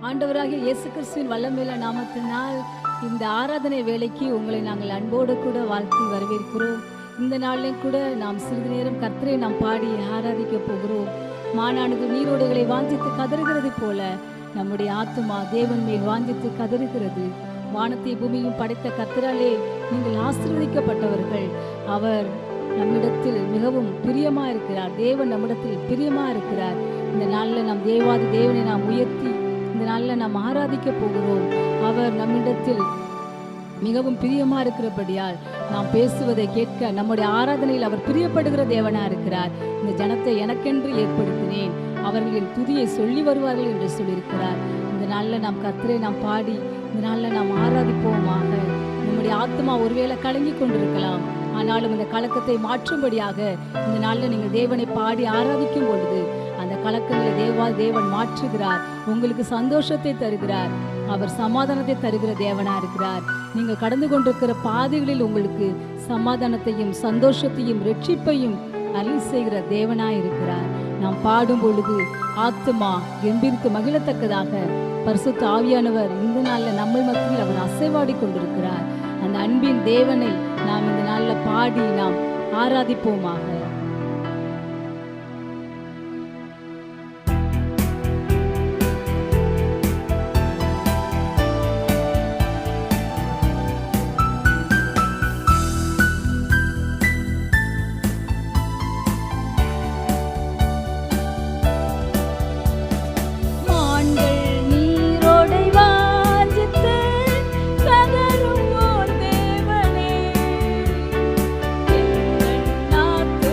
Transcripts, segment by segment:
ஆண்டவராகிய இயேசு கிறிஸ்துவின் வல்லமையுள்ள நாமத்தினால் இந்த ஆராதனை வேளைக்கு உங்களை நாங்கள் அன்போடு கூட வாழ்த்தி வரவேற்கிறோம். இந்த நாளிலும் கூட நாம் சிறிது நேரம் கர்த்தரை நாம் பாடி ஆராதிக்க போகிறோம். மானானது நீரோடுகளை வாஞ்சித்து கதறுகிறது போல நம்முடைய ஆத்துமா தேவன் மேல் வாஞ்சித்து கதறுகிறது. வானத்தை பூமியும் படைத்த கர்த்தராலே நீங்கள் ஆசீர்வதிக்கப்பட்டவர்கள். அவர் நம்மிடத்தில் மிகவும் பிரியமா இருக்கிறார். தேவன் நம்மிடத்தில் பிரியமா இருக்கிறார். இந்த நாளில் நாம் தேவாதி தேவனை நாம் உயர்த்தி இந்த நாளில் நாம் ஆராதிக்க போகிறோம். அவர் நம்மிடத்தில் மிகவும் பிரியமா இருக்கிறபடியால் நாம் பேசுவதை கேட்க நம்முடைய ஆராதனையில் அவர் பிரியப்படுகிற தேவனா இருக்கிறார். இந்த ஜனத்தை எனக்கென்று ஏற்படுத்தினேன், அவர்கள் என் துதியை சொல்லி வருவார்கள் என்று சொல்லியிருக்கிறார். இந்த நாளில் நாம் கர்த்தரை நாம் பாடி இந்த நாளில் நாம் ஆராதிப்போமாக. நம்முடைய ஆத்மா ஒருவேளை கலங்கி கொண்டிருக்கலாம், ஆனாலும் இந்த கலக்கத்தை மாற்றும்படியாக இந்த நாளில் நீங்கள் தேவனை பாடி ஆராதிக்கும் பொழுது அந்த கலக்கங்களை தேவன் மாற்றுகிறார். உங்களுக்கு சந்தோஷத்தை தருகிறார். அவர் சமாதானத்தை தருகிற தேவனா இருக்கிறார். நீங்கள் கடந்து கொண்டிருக்கிற பாதைகளில் உங்களுக்கு சமாதானத்தையும் சந்தோஷத்தையும் ரட்சிப்பையும் அருள் செய்கிற தேவனாய் இருக்கிறார். நாம் பாடும் பொழுது ஆத்துமா கம்பீரித்து மகிழத்தக்கதாக பரிசுத்த ஆவியானவர் இந்த நாளில் நம்ம மத்தியில் அவர் அசைவாடி கொண்டிருக்கிறார். அந்த அன்பின் தேவனை நாம் இந்த நாளில் பாடி நாம் ஆராதிப்போமாக. நாத்து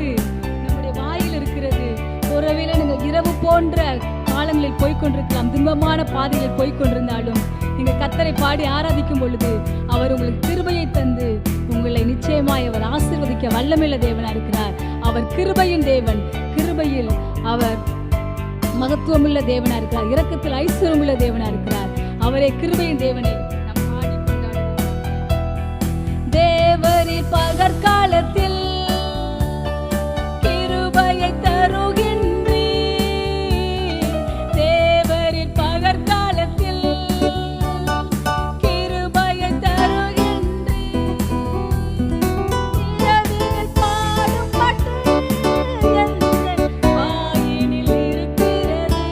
பாட்டு நம்முடைய வாயில் இருக்கிறது. ஒருவேளை நீங்கள் இரவு போன்ற காலங்களில் போய்கொண்டிருக்கலாம், துன்பமான பாதைகளில் போய்கொண்டிருந்தாலும் நீங்கள் கர்த்தரை பாடி ஆராதிக்கும் பொழுது அவர் உங்களுக்கு கிருபையை தந்து உங்களை நிச்சயமாய் அவர் ஆசீர்வதிக்க வல்லமையுள்ள தேவனாக இருக்கிறார். அவர் கிருபையின் தேவன். கிருபையில் அவர் மகத்துவமுள்ள தேவனா இருக்கிறார். இரக்கத்தில் ஐஸ்வர்யமுள்ள தேவனா இருக்கிறார். அவரே கிருபையின் தேவனை நாம் பாடி கொண்டாடுவோம். தேவரின் பகற்காலத்தில் கிருபையை தருகின்றீர். தேவரின் பகற்காலத்தில் கிருபையை தருகின்றீர். இரவில் பாடும் பாட்டு எந்தன் வாயினில் இருக்கிறது.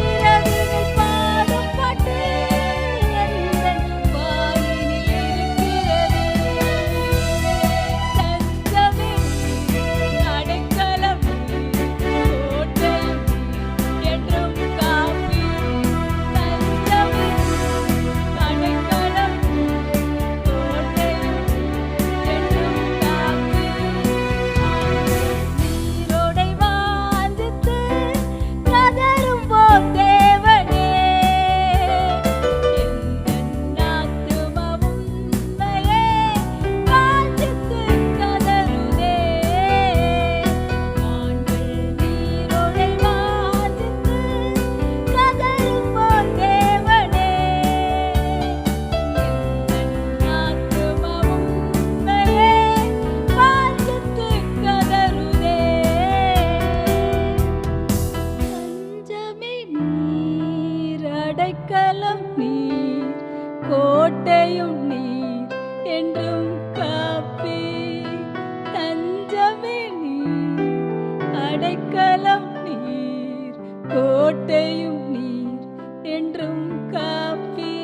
இரவில் பாடும் பாட்டு எந்தன் வாயினில் இருக்கிறது. தஞ்சமே அடைக்கலம் கோட்டையும் என்றும் காப்பி. தஞ்சமே அடைக்கலம் கோட்டையும் என்றும் காப்பி. நீரோடை வாஞ்சித்து கதரும் போல் தேவனே, எந்தன் ஆத்துமாவும் உம்மையே வாஞ்சித்து கதறுதே. மான்கள் நீரோடை வாஞ்சித்து கதரும் போல் தேவனே, எந்தன் ஆத்துமாவும் உம்மையே வாஞ்சித்து கதறுதே. தஞ்சமே நீர், அடைக்கலம் நீர், கோட்டையும் நீர் என்றும் காப்பி. தஞ்சமே நீர், அடைக்கலம் நீர், கோட்டையும் நீர் என்றும் காப்பி.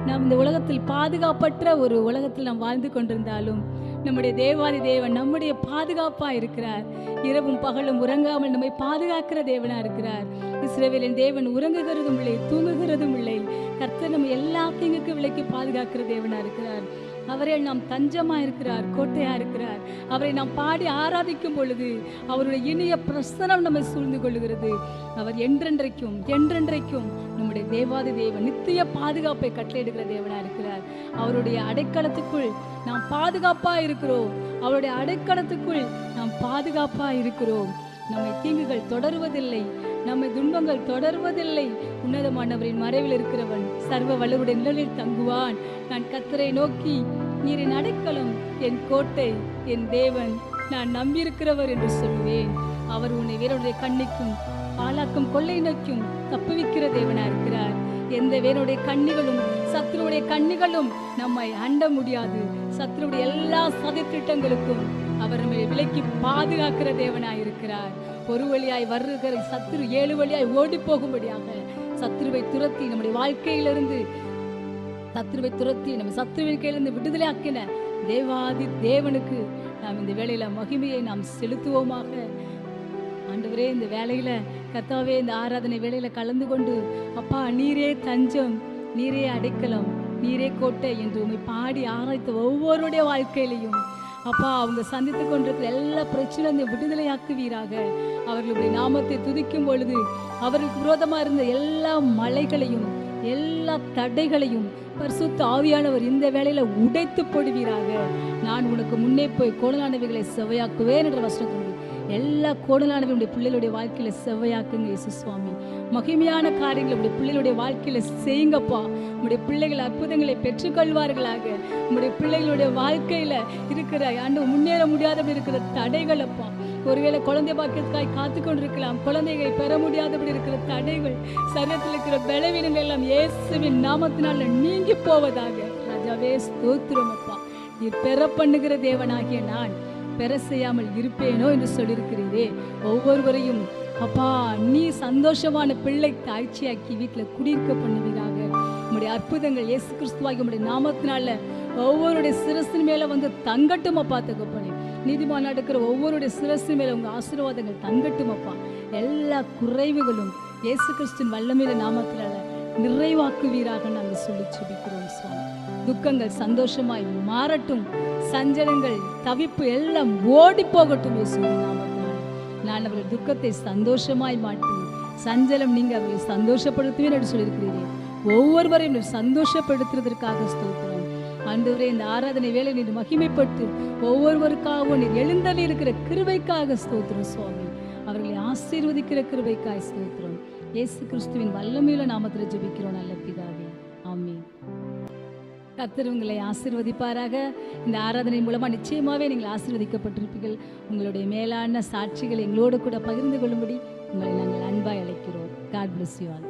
நாம் இந்த உலகத்தில் பாதுகாப்பற்ற ஒரு உலகத்தில் நாம் வாழ்ந்து கொண்டிருந்தாலும் நம்முடைய தேவாதி தேவன் நம்முடைய பாதுகாப்பா இருக்கிறார். இரவும் பகலும் உறங்காமல் நம்மை பாதுகாக்கிற தேவனா இருக்கிறார். இஸ்ரவேலின் தேவன் உறங்குகிறதும் இல்லை, தூங்குகிறதும் இல்லை. கர்த்தர் நம்ம எல்லா தீங்குக்கு விலக்கி பாதுகாக்கிற தேவனா இருக்கிறார். அவரே நாம் தஞ்சமா இருக்கிறார், கோட்டையா இருக்கிறார். அவரை நாம் பாடி ஆராதிக்கும் பொழுது அவருடைய இனிய பிரசனம் நம்மை சூழ்ந்து கொள்ளுகிறது. அவர் என்றென்றைக்கும் என்றென்றைக்கும் நம்முடைய தேவாதி தேவன் நித்திய பாதுகாப்பை கட்டளையிடுகிற தேவனா இருக்கிறார். அவருடைய அடைக்கலத்துக்குள் நாம் பாதுகாப்பா இருக்கிறோம். அவருடைய அடைக்கலத்துக்குள் நாம் பாதுகாப்பா இருக்கிறோம். நம்மை தீங்குகள் தொடருவதில்லை, நம்மை துன்பங்கள் தொடர்வதில்லை. உன்னதமானவரின் மறைவில் இருக்கிறவன் சர்வ வல்லவருடைய நிழலில் தங்குவான். நான் கர்த்தரை நோக்கி, நீர் என் அடைக்கலம், என் கோட்டை, என் தேவன், நான் நம்பியிருக்கிறவர் என்று சொல்லுவேன். அவர் உன்னை வேறொருடைய கண்ணிக்கும் பாலாக்கும் கொள்ளை நோக்கும் தப்புவிக்கிற தேவனா இருக்கிறார். எந்த வேறொடைய கண்ணிகளும் சத்துருடைய கண்ணிகளும் நம்மை அண்ட முடியாது. சத்துருடைய எல்லா சதித்திட்டங்களுக்கும் அவர் நம்மை விலக்கி பாதுகாக்கிற தேவனாய் இருக்கிறார். ஒரு வழியாய் வருகிற சத்துரு 7 வழியாய் ஓடி போகும்படியாக சத்துருவை துரத்தி நம்முடைய வாழ்க்கையிலிருந்து நம்ம சத்துருவின் கையிலிருந்து விடுதலை ஆக்கின தேவாதி தேவனுக்கு நாம் இந்த வேளையில மகிமையை நாம் செலுத்துவோமாக. ஆண்டவரே, இந்த வேலையில கர்த்தாவே, இந்த ஆராதனை வேளையில கலந்து கொண்டு அப்பா, நீரே தஞ்சம், நீரே அடைக்கலம், நீரே கோட்டை என்று உம்மை பாடி ஆராய்த்த ஒவ்வொருடைய வாழ்க்கையிலையும் அப்பா, அவங்க சந்தித்து கொண்டிருக்கிற எல்லா பிரச்சனையும் விடுதலையாக்குவீராக. அவர்களுடைய நாமத்தை துதிக்கும் பொழுது அவர்களுக்கு விரோதமாக இருந்த எல்லா மலைகளையும் எல்லா தடைகளையும் பரிசுத்த ஆவியானவர் இந்த வேளையில உடைத்து போடுவீராக. நான் உனக்கு முன்னே போய் கோணலானவைகளை செவ்வையாக்குவேன் என்ற வசனத்தோடு எல்லா கோணலானவருடைய பிள்ளைகளுடைய வாழ்க்கையில செவ்வையாக்குங்க இயேசு சுவாமி. மகிமையான காரியங்களை உடைய பிள்ளைகளுடைய வாழ்க்கையில செய்யுங்கப்பா. உடைய பிள்ளைகள் அற்புதங்களை பெற்றுக்கொள்வார்களாக. உடைய பிள்ளைகளுடைய வாழ்க்கையில இருக்கிற முன்னேற முடியாதபடி இருக்கிற தடைகள் அப்பா, ஒருவேளை குழந்தை பாக்கியத்துக்காய் காத்து கொண்டிருக்கலாம், குழந்தைகளை பெற முடியாதபடி இருக்கிற தடைகள், சரீரத்தில் இருக்கிற பலவீனங்கள் எல்லாம் இயேசுவின் நாமத்தினால நீங்கி போவதாக. ராஜாவே ஸ்தோத்திரம் அப்பா. நீர் பெற பண்ணுகிற தேவனாகிய நான் பெற செய்யாமல் இருப்பேனோ என்று சொல்லியிருக்கிறீரே. ஒவ்வொருவரையும் அப்பா, நீ சந்தோஷமான பிள்ளை தாய்ச்சியாக்கி வீட்டில் குடியிருக்க பண்ணுவீராக. உம்முடைய அற்புதங்கள் இயேசு கிறிஸ்துவாகி உம்முடைய நாமத்தினால ஒவ்வொருடைய சிரசின் மேல வந்து தங்கட்டும் அப்பா. தகப்பனே, நீதிமான் நடக்கிற ஒவ்வொருடைய சிரசின் மேல உங்க ஆசீர்வாதங்கள் தங்கட்டும் அப்பா. எல்லா குறைவுகளும் இயேசு கிறிஸ்துவின் வல்லமையில நாமத்தினால நிறைவாக்குவீராக நாங்கள் சொல்லி ஜெபிக்கிறோம் சுவாமி. துக்கங்கள் சந்தோஷமாய் மாறட்டும், சஞ்சலங்கள் தவிப்பு எல்லாம் ஓடி போகட்டும் இயேசுவின் நாமத்தினால். நான் அவர்கள் துக்கத்தை சந்தோஷமாய் மாற்றி சஞ்சலம் நீங்க அவர்களை சந்தோஷப்படுத்துவேன் என்று சொல்லியிருக்கிறீர்கள். ஒவ்வொருவரையும் சந்தோஷப்படுத்துறதற்காக ஸ்தோத்திரம் ஆண்டவரே. இந்த ஆராதனை வேலை நீர் மகிமைப்பட்டு ஒவ்வொருவருக்காகவும் நீர் எழுந்தள்ளி இருக்கிற கிருபைக்காக ஸ்தோத்திரம் சுவாமி. அவர்களை ஆசீர்வதிக்கிற கிருபைக்காய் ஸ்தோத்திரம். இயேசு கிறிஸ்துவின் வல்லமையுள்ள நாமத்தில் ஜெபிக்கிறோம் நல்ல பிதாவே, ஆமென். கர்த்தர் உங்களை ஆசீர்வதிப்பாராக. இந்த ஆராதனை மூலமாக நிச்சயமாகவே நீங்கள் ஆசீர்வதிக்கப்பட்டிருப்பீர்கள். உங்களுடைய மேலான சாட்சிகளை எங்களோடு கூட பகிர்ந்து கொள்ளும்படி உங்களை நாங்கள் அன்பாய் அழைக்கிறோம். God bless you all.